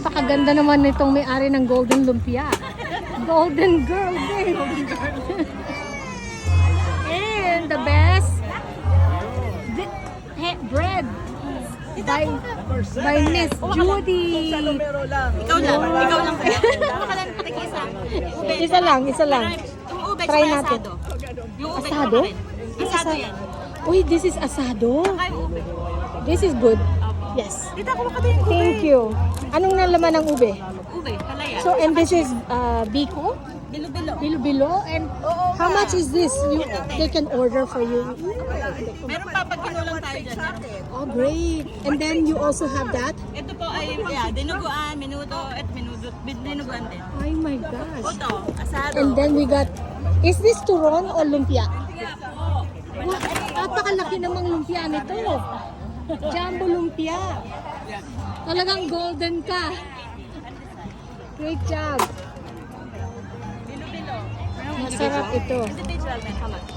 Napakaganda naman nitong may-ari ng Golden Lumpia. Golden Girl Day. And the best bread by Miss Judy. Ikaw lang kaya. Baka lang patikisa. Isa lang. Yung ube, Try tsaka natin. asado. Yung ube, Asado? tsaka rin. Asado yan. Uy, this is asado. Saka yung ube. This is good. Yes. Dito ako makatayin ube. Thank you. Anong nalaman ng ube? Ube, palaya. So, and this is biko? Bilo-bilo. Bilo-bilo? And how much is this? They can order for you. Meron pa pag kinulang tayo dyan. Oh, great. And then you also have that? Ito po ay dinuguan, minuto, at dinuguan din. Oh my gosh. Ito, asado. And then we got, is this turon or lumpia? Wow, napakalaki namang lumpia nito. Jumbo lumpia. Talagang golden ka. Great job. Bilo-bilo. Masarap ito. Individual na, how much?